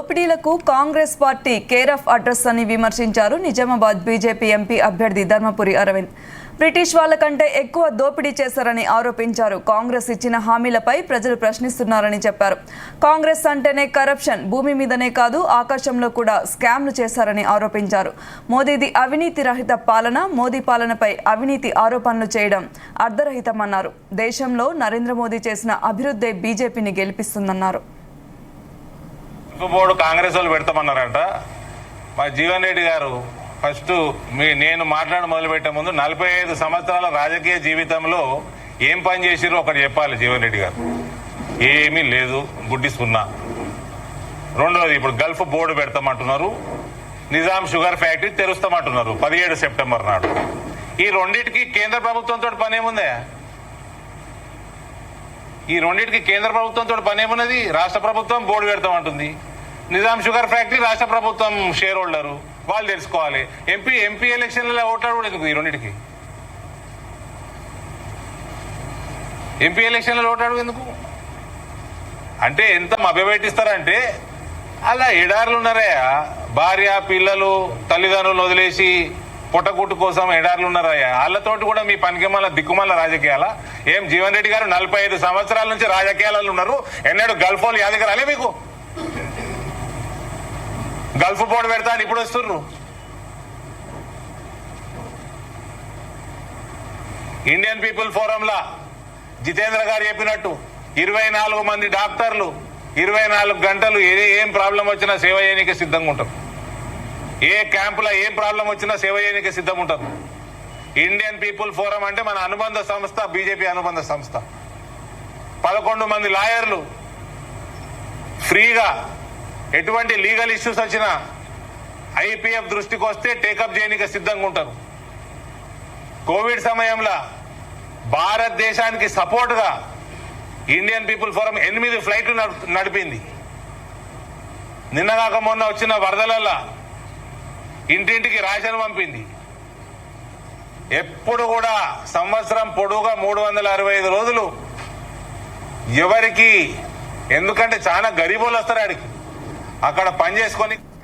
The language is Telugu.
దోపిడీలకు Congress party care of address అని విమర్శించారు నిజామాబాద్ బీజేపీ ఎంపీ అభ్యర్థి ధర్మపురి అరవింద్. బ్రిటిష్ వాళ్ళ కంటే ఎక్కువ దోపిడీ చేశారని ఆరోపించారు. కాంగ్రెస్ ఇచ్చిన హామీలపై ప్రజలు ప్రశ్నిస్తున్నారని చెప్పారు. కాంగ్రెస్ అంటేనే కరప్షన్, భూమి మీదనే కాదు ఆకాశంలో కూడా స్కామ్లు చేశారని ఆరోపించారు. మోదీది అవినీతి రహిత పాలన, మోదీ పాలనపై అవినీతి ఆరోపణలు చేయడం అర్ధరహితమన్నారు. దేశంలో నరేంద్ర మోదీ చేసిన అభివృద్ధి బీజేపీని గెలిపిస్తుందన్నారు. బోర్డు కాంగ్రెస్ వాళ్ళు పెడతామన్నారంట. మా జీవన్ రెడ్డి గారు ఫస్ట్ నేను మొదలుపెట్టే ముందు 45 సంవత్సరాల రాజకీయ జీవితంలో ఏం పని చేసిరో ఒకటి చెప్పాలి. జీవన్ రెడ్డి గారు ఏమీ లేదు, గుడ్డి సున్నా. రెండోది, ఇప్పుడు గల్ఫ్ బోర్డు పెడతామంటున్నారు, నిజాం షుగర్ ఫ్యాక్టరీ తెరుస్తామంటున్నారు 17 సెప్టెంబర్ నాడు. ఈ రెండింటికి కేంద్ర ప్రభుత్వంతో పని ఏముందా? ఈ రెండింటికి కేంద్ర ప్రభుత్వంతో పని ఏమున్నది? రాష్ట్ర ప్రభుత్వం బోర్డు పెడతామంటుంది. నిజాం షుగర్ ఫ్యాక్టరీ రాష్ట్ర ప్రభుత్వం షేర్ హోల్డరు, వాళ్ళు తెలుసుకోవాలి. ఎంపీ ఎలక్షన్లలో ఓట్లాడు ఎందుకు? ఈ రెండింటికి ఎంపీ ఎలక్షన్లలో ఓట్లాడు ఎందుకు? అంటే ఎంత మభ్యపెట్టిస్తారంటే అలా ఎడారులు ఉన్నారయ్యా. భార్య పిల్లలు తల్లిదండ్రులను వదిలేసి పుట్టగుట్టు కోసం ఎడారులు ఉన్నారయ్యా. వాళ్ళతోటి కూడా మీ పనికిమాల దిక్కుమాల రాజకీయాల. ఏం జీవన్ రెడ్డి గారు 45 సంవత్సరాల నుంచి రాజకీయాలలో ఉన్నారు. ఎన్నడూ గల్ఫ్ వాళ్ళు యాదగిరి రాలే మీకు? గల్ఫ్ బోర్డు పెడతా అని ఇప్పుడు వస్తున్నారు. ఇండియన్ పీపుల్ ఫోరంలా జితేంద్ర గారు చెప్పినట్టు 24 మంది డాక్టర్లు 24 గంటలు ఏం ప్రాబ్లం వచ్చినా సేవ చేయడానికి సిద్ధంగా ఉంటారు. ఏ క్యాంపులో ఏం ప్రాబ్లం వచ్చినా సేవ చేయడానికి సిద్ధంగా ఉంటారు. ఇండియన్ పీపుల్ ఫోరం అంటే మన అనుబంధ సంస్థ, బీజేపీ అనుబంధ సంస్థ. 11 మంది లాయర్లు ఫ్రీగా ఎటువంటి లీగల్ ఇష్యూస్ వచ్చినా ఐపీఎఫ్ దృష్టికి వస్తే టేకప్ చేయడానికి సిద్ధంగా ఉంటారు. కోవిడ్ సమయంలో భారతదేశానికి సపోర్ట్గా ఇండియన్ పీపుల్ ఫోరం 8 ఫ్లైట్లు నడిపింది. నిన్నగాక మొన్న వచ్చిన వరదలలో ఇంటింటికి రేషన్ పంపింది. ఎప్పుడు కూడా సంవత్సరం పొడవుగా 365 రోజులు ఎవరికి, ఎందుకంటే చాలా గరీబులు వస్తారు ఆడికి, అక్కడ పని చేసుకొని